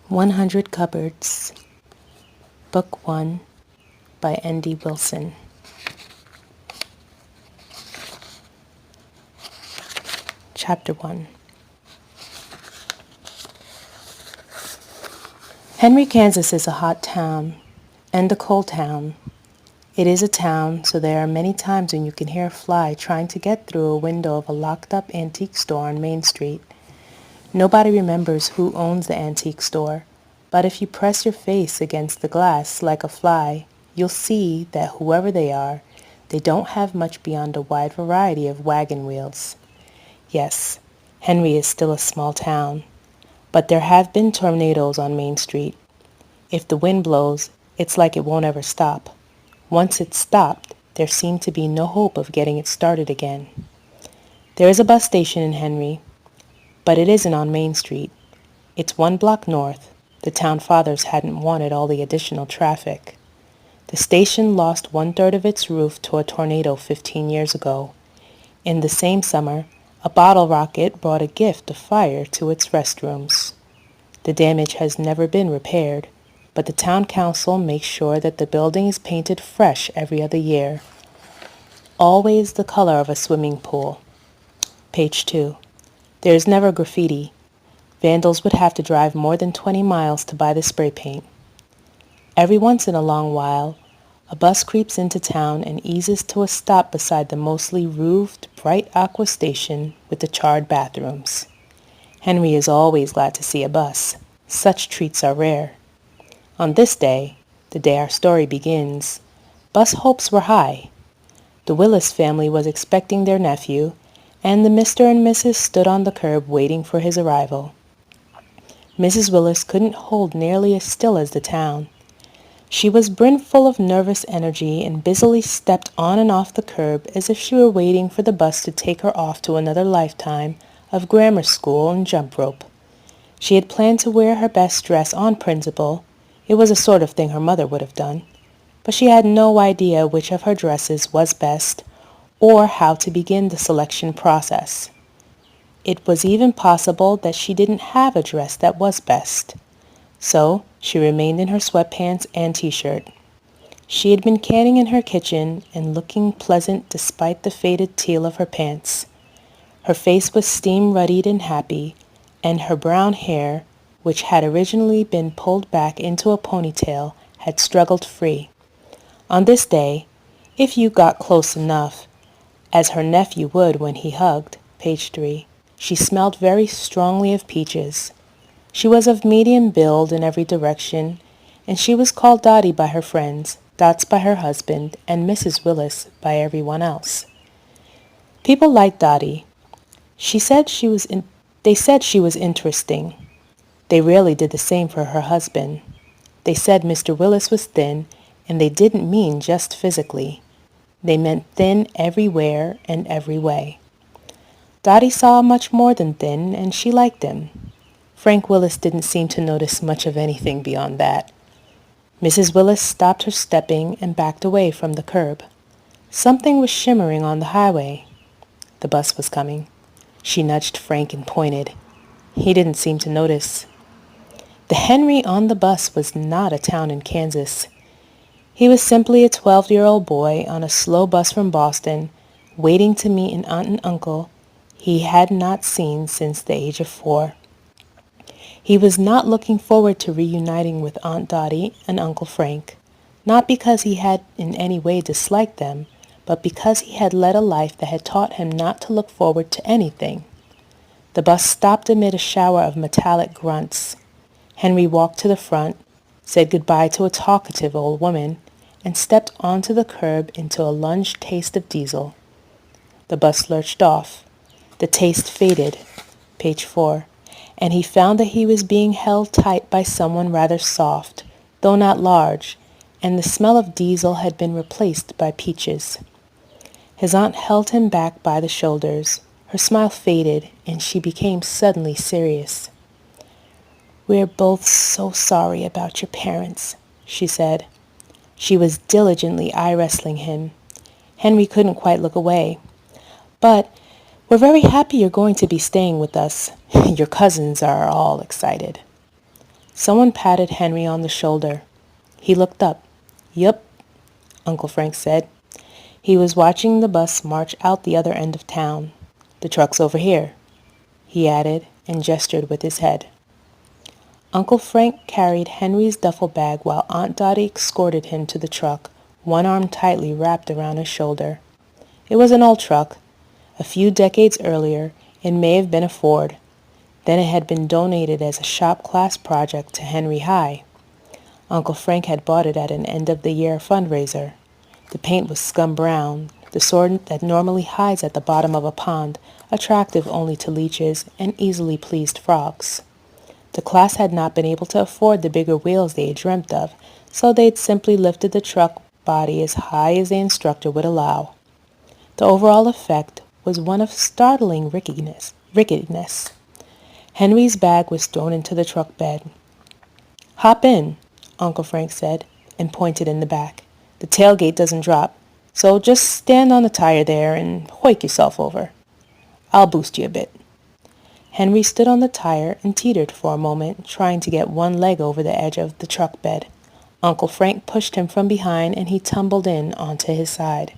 100 Cupboards, Book 1 by N.D. Wilson. Chapter 1. Henry, Kansas is a hot town and a cold town. It is a town, so there are many times when you can hear a fly trying to get through a window of a locked-up antique store on Main Street. Nobody remembers who owns the antique store, but if you press your face against the glass like a fly, you'll see that whoever they are, they don't have much beyond a wide variety of wagon wheels. Yes, Henry is still a small town, but there have been tornadoes on Main Street. If the wind blows, it's like it won't ever stop. Once it's stopped, there seemed to be no hope of getting it started again. There is a bus station in Henry, but it isn't on Main Street. It's 1 block north. The town fathers hadn't wanted all the additional traffic. The station lost 1/3 of its roof to a tornado 15 years ago. In the same summer, a bottle rocket brought a gift of fire to its restrooms. The damage has never been repaired, but the town council makes sure that the building is painted fresh every other year. Always the color of a swimming pool. Page 2. There is never graffiti. Vandals would have to drive more than 20 miles to buy the spray paint. Every once in a long while, a bus creeps into town and eases to a stop beside the mostly roofed, bright aqua station with the charred bathrooms. Henry is always glad to see a bus. Such treats are rare. On this day, the day our story begins, bus hopes were high. The Willis family was expecting their nephew, and the Mr. and Mrs. stood on the curb waiting for his arrival. Mrs. Willis couldn't hold nearly as still as the town. She was brimful of nervous energy and busily stepped on and off the curb as if she were waiting for the bus to take her off to another lifetime of grammar school and jump rope. She had planned to wear her best dress on principle. It was the sort of thing her mother would have done, but she had no idea which of her dresses was best or how to begin the selection process. It was even possible that she didn't have a dress that was best. So she remained in her sweatpants and t-shirt. She had been canning in her kitchen and looking pleasant despite the faded teal of her pants. Her face was steam-ruddied and happy, and her brown hair, which had originally been pulled back into a ponytail, had struggled free. On this day, if you got close enough, as her nephew would when he hugged, page 3, she smelled very strongly of peaches. She was of medium build in every direction, and she was called Dottie by her friends, Dots by her husband, and Mrs. Willis by everyone else. People liked Dottie. They said she was interesting. They rarely did the same for her husband. They said Mr. Willis was thin, and they didn't mean just physically. They meant thin everywhere and every way. Dottie saw much more than thin, and she liked him. Frank Willis didn't seem to notice much of anything beyond that. Mrs. Willis stopped her stepping and backed away from the curb. Something was shimmering on the highway. The bus was coming. She nudged Frank and pointed. He didn't seem to notice. The Henry on the bus was not a town in Kansas. He was simply a 12-year-old boy on a slow bus from Boston, waiting to meet an aunt and uncle he had not seen since the age of 4. He was not looking forward to reuniting with Aunt Dottie and Uncle Frank, not because he had in any way disliked them, but because he had led a life that had taught him not to look forward to anything. The bus stopped amid a shower of metallic grunts. Henry walked to the front, said goodbye to a talkative old woman, and stepped onto the curb into a lunged taste of diesel. The bus lurched off. The taste faded, page 4, and he found that he was being held tight by someone rather soft, though not large, and the smell of diesel had been replaced by peaches. His aunt held him back by the shoulders. Her smile faded, and she became suddenly serious. "We're both so sorry about your parents," she said. She was diligently eye-wrestling him. Henry couldn't quite look away. "But we're very happy you're going to be staying with us. Your cousins are all excited." Someone patted Henry on the shoulder. He looked up. "Yup," Uncle Frank said. He was watching the bus march out the other end of town. "The truck's over here," he added, and gestured with his head. Uncle Frank carried Henry's duffel bag while Aunt Dotty escorted him to the truck, one arm tightly wrapped around his shoulder. It was an old truck. A few decades earlier, it may have been a Ford. Then it had been donated as a shop class project to Henry High. Uncle Frank had bought it at an end-of-the-year fundraiser. The paint was scum brown, the sort that normally hides at the bottom of a pond, attractive only to leeches and easily pleased frogs. The class had not been able to afford the bigger wheels they had dreamt of, so they'd simply lifted the truck body as high as the instructor would allow. The overall effect was one of startling rickiness. Henry's bag was thrown into the truck bed. "Hop in," Uncle Frank said, and pointed in the back. "The tailgate doesn't drop, so just stand on the tire there and hoik yourself over. I'll boost you a bit." Henry stood on the tire and teetered for a moment, trying to get one leg over the edge of the truck bed. Uncle Frank pushed him from behind and he tumbled in onto his side.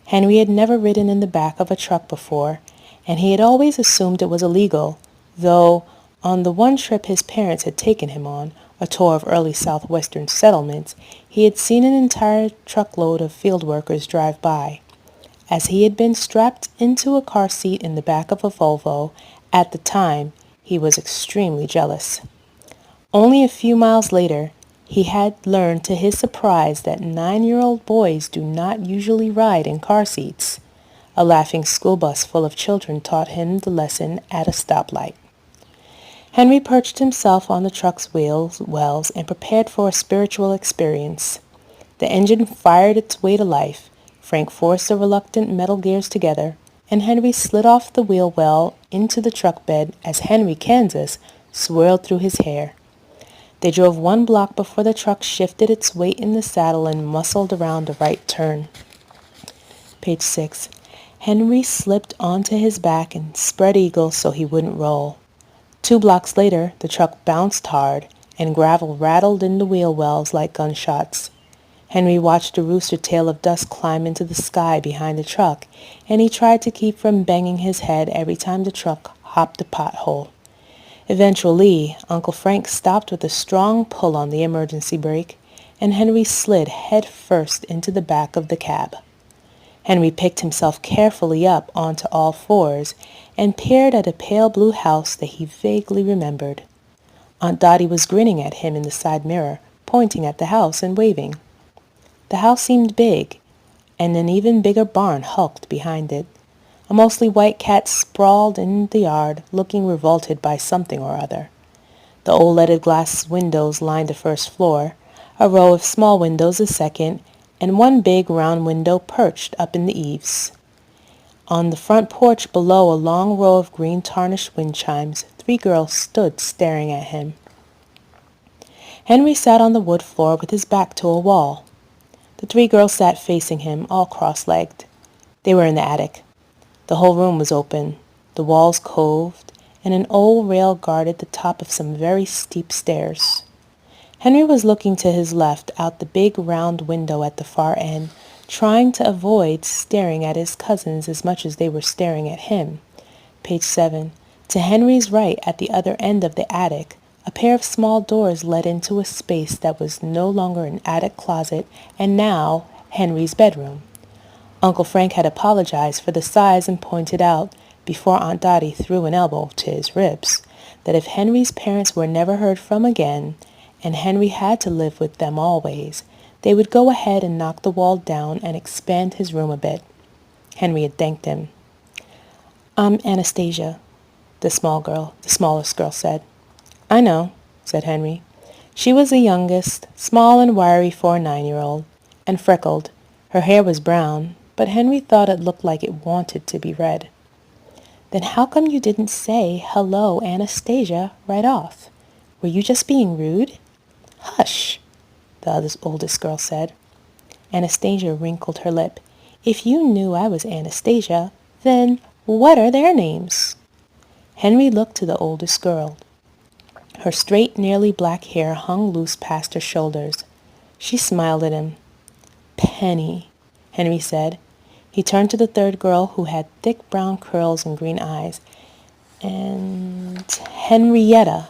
Henry had never ridden in the back of a truck before, and he had always assumed it was illegal, though on the one trip his parents had taken him on, a tour of early southwestern settlements, he had seen an entire truckload of field workers drive by. As he had been strapped into a car seat in the back of a Volvo, at the time, he was extremely jealous. Only a few miles later, he had learned to his surprise that 9-year-old boys do not usually ride in car seats. A laughing school bus full of children taught him the lesson at a stoplight. Henry perched himself on the truck's wells and prepared for a spiritual experience. The engine fired its way to life. Frank forced the reluctant metal gears together, and Henry slid off the wheel well into the truck bed as Henry, Kansas, swirled through his hair. They drove 1 block before the truck shifted its weight in the saddle and muscled around a right turn. Page 6. Henry slipped onto his back and spread eagle so he wouldn't roll. 2 blocks later, the truck bounced hard, and gravel rattled in the wheel wells like gunshots. Henry watched a rooster tail of dust climb into the sky behind the truck, and he tried to keep from banging his head every time the truck hopped a pothole. Eventually, Uncle Frank stopped with a strong pull on the emergency brake, and Henry slid head first into the back of the cab. Henry picked himself carefully up onto all fours and peered at a pale blue house that he vaguely remembered. Aunt Dotty was grinning at him in the side mirror, pointing at the house and waving. The house seemed big, and an even bigger barn hulked behind it. A mostly white cat sprawled in the yard, looking revolted by something or other. The old leaded glass windows lined the first floor, a row of small windows the second, and one big round window perched up in the eaves. On the front porch below a long row of green tarnished wind chimes, 3 girls stood staring at him. Henry sat on the wood floor with his back to a wall. The 3 girls sat facing him, all cross-legged. They were in the attic. The whole room was open, the walls coved, and an old rail guarded the top of some very steep stairs. Henry was looking to his left out the big round window at the far end, trying to avoid staring at his cousins as much as they were staring at him. Page 7. To Henry's right, at the other end of the attic, a pair of small doors led into a space that was no longer an attic closet and now Henry's bedroom. Uncle Frank had apologized for the size and pointed out, before Aunt Dotty threw an elbow to his ribs, that if Henry's parents were never heard from again, and Henry had to live with them always, they would go ahead and knock the wall down and expand his room a bit. Henry had thanked him. "I'm Anastasia," the smallest girl said. "I know," said Henry. She was the youngest, small and wiry for a 9-year-old, and freckled. Her hair was brown, but Henry thought it looked like it wanted to be red. "Then how come you didn't say, 'Hello, Anastasia,' right off? Were you just being rude?" "Hush," the oldest girl said. Anastasia wrinkled her lip. "If you knew I was Anastasia, then what are their names?" Henry looked to the oldest girl. Her straight, nearly black hair hung loose past her shoulders. She smiled at him. "Penny," Henry said. He turned to the third girl, who had thick brown curls and green eyes. "And Henrietta."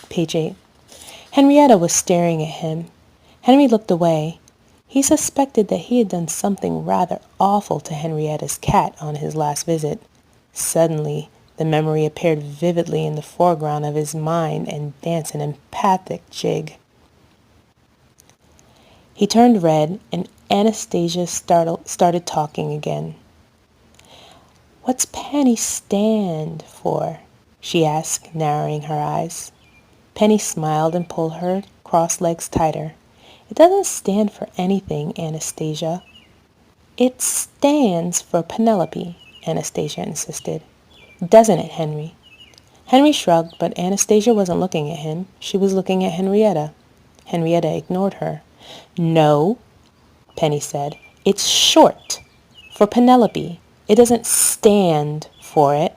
Page 8. Henrietta was staring at him. Henry looked away. He suspected that he had done something rather awful to Henrietta's cat on his last visit. Suddenly, the memory appeared vividly in the foreground of his mind and danced an emphatic jig. He turned red, and Anastasia started talking again. "What's Penny stand for?" she asked, narrowing her eyes. Penny smiled and pulled her crossed legs tighter. "It doesn't stand for anything, Anastasia." "It stands for Penelope," Anastasia insisted. "Doesn't it, Henry?" Henry shrugged, but Anastasia wasn't looking at him. She was looking at Henrietta. Henrietta ignored her. "No," Penny said. "It's short for Penelope. It doesn't stand for it.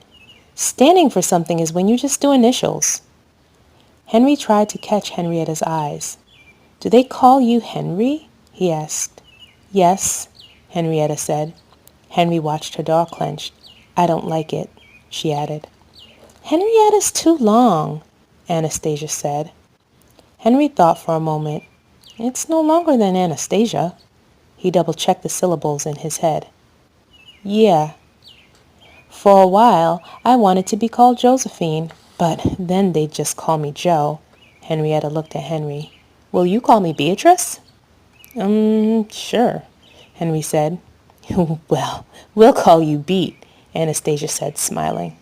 Standing for something is when you just do initials." Henry tried to catch Henrietta's eyes. "Do they call you Henry?" he asked. "Yes," Henrietta said. Henry watched her jaw clench. "I don't like it," she added. "Henrietta's too long," Anastasia said. Henry thought for a moment. "It's no longer than Anastasia." He double-checked the syllables in his head. "Yeah. For a while, I wanted to be called Josephine, but then they'd just call me Joe." Henrietta looked at Henry. "Will you call me Beatrice?" Sure," Henry said. "Well, we'll call you Beat," Anastasia said, smiling.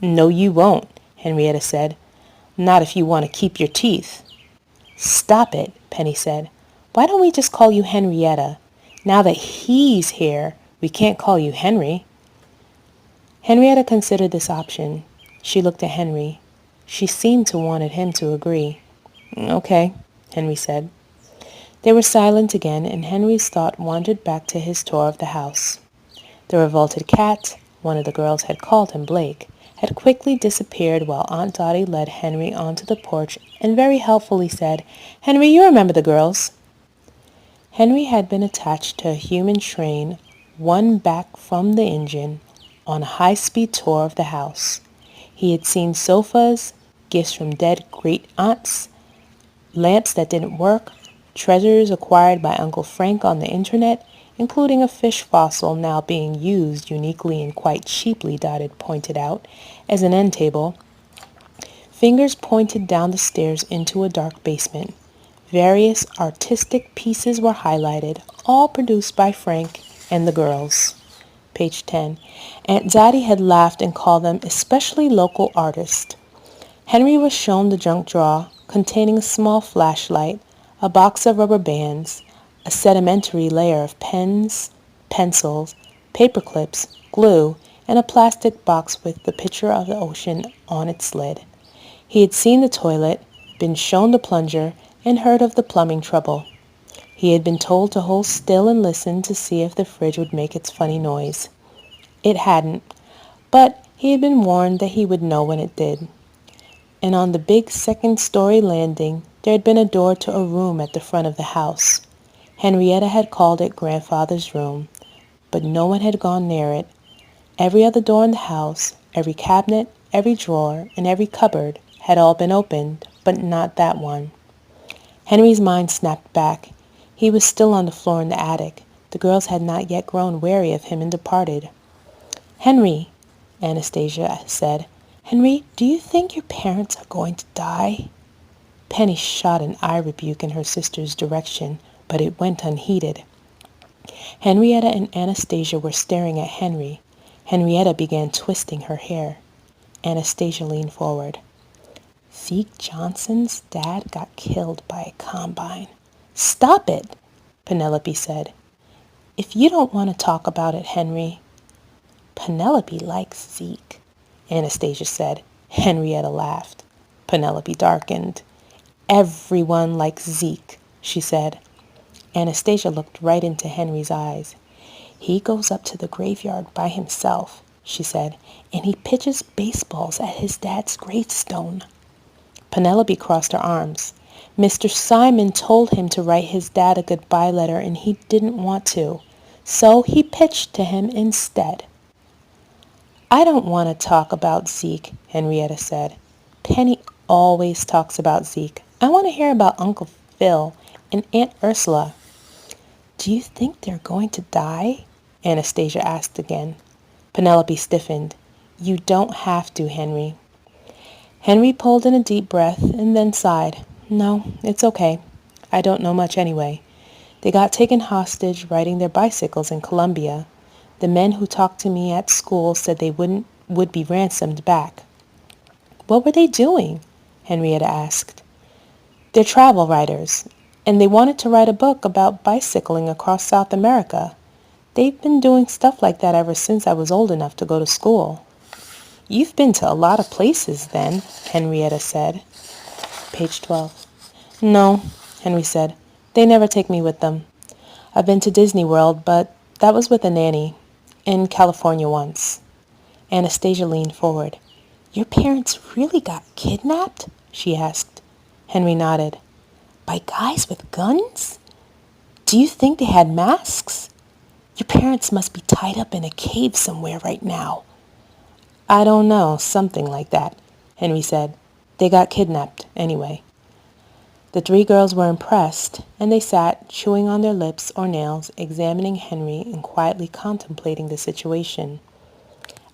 "No, you won't," Henrietta said. "Not if you want to keep your teeth." "Stop it," Penny said. "Why don't we just call you Henrietta? Now that he's here, we can't call you Henry." Henrietta considered this option. She looked at Henry. She seemed to want him to agree. "Okay," Henry said. They were silent again, and Henry's thought wandered back to his tour of the house. The revolted cat, one of the girls had called him Blake, had quickly disappeared while Aunt Dottie led Henry onto the porch and very helpfully said, "Henry, you remember the girls." Henry had been attached to a human train, one back from the engine, on a high-speed tour of the house. He had seen sofas, gifts from dead great-aunts, lamps that didn't work, treasures acquired by Uncle Frank on the internet, including a fish fossil now being used uniquely and quite cheaply, Dottie pointed out, as an end table. Fingers pointed down the stairs into a dark basement. Various artistic pieces were highlighted, all produced by Frank and the girls. Page 10. Aunt Dottie had laughed and called them especially local artists. Henry was shown the junk drawer containing a small flashlight, a box of rubber bands, a sedimentary layer of pens, pencils, paper clips, glue, and a plastic box with the picture of the ocean on its lid. He had seen the toilet, been shown the plunger, and heard of the plumbing trouble. He had been told to hold still and listen to see if the fridge would make its funny noise. It hadn't, but he had been warned that he would know when it did. And on the big second-story landing, there had been a door to a room at the front of the house. Henrietta had called it Grandfather's room, but no one had gone near it. Every other door in the house, every cabinet, every drawer, and every cupboard had all been opened, but not that one. Henry's mind snapped back. He was still on the floor in the attic. The girls had not yet grown weary of him and departed. "Henry," Anastasia said. "Henry, do you think your parents are going to die?" Penny shot an eye rebuke in her sister's direction, but it went unheeded. Henrietta and Anastasia were staring at Henry. Henrietta began twisting her hair. Anastasia leaned forward. "Zeke Johnson's dad got killed by a combine." "Stop it," Penelope said. "If you don't want to talk about it, Henry." "Penelope likes Zeke," Anastasia said. Henrietta laughed. Penelope darkened. "Everyone likes Zeke," she said. Anastasia looked right into Henry's eyes. "He goes up to the graveyard by himself," she said, "and he pitches baseballs at his dad's gravestone." Penelope crossed her arms. Mr. Simon told him to write his dad a goodbye letter and he didn't want to, so he pitched to him instead. I don't want to talk about Zeke, Henrietta said. Penny always talks about Zeke. I want to hear about Uncle Phil and Aunt Ursula. Do you think they're going to die? Anastasia asked again. Penelope stiffened. You don't have to, Henry. Henry pulled in a deep breath and then sighed. No, it's okay. I don't know much anyway. They got taken hostage riding their bicycles in Columbia. The men who talked to me at school said they would be ransomed back. What were they doing? Henrietta asked. They're travel writers, and they wanted to write a book about bicycling across South America. They've been doing stuff like that ever since I was old enough to go to school. You've been to a lot of places then, Henrietta said. Page 12. No, Henry said. They never take me with them. I've been to Disney World, but that was with a nanny. In California once. Anastasia leaned forward. Your parents really got kidnapped? She asked. Henry nodded. By guys with guns? Do you think they had masks? Your parents must be tied up in a cave somewhere right now. I don't know, something like that, Henry said. They got kidnapped, anyway. The three girls were impressed, and they sat, chewing on their lips or nails, examining Henry and quietly contemplating the situation.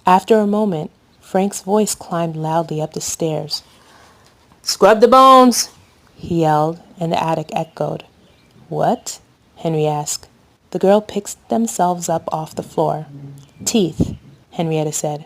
After a moment, Frank's voice climbed loudly up the stairs. Scrub the bones, he yelled, and the attic echoed. What? Henry asked. The girls picked themselves up off the floor. Teeth, Henrietta said.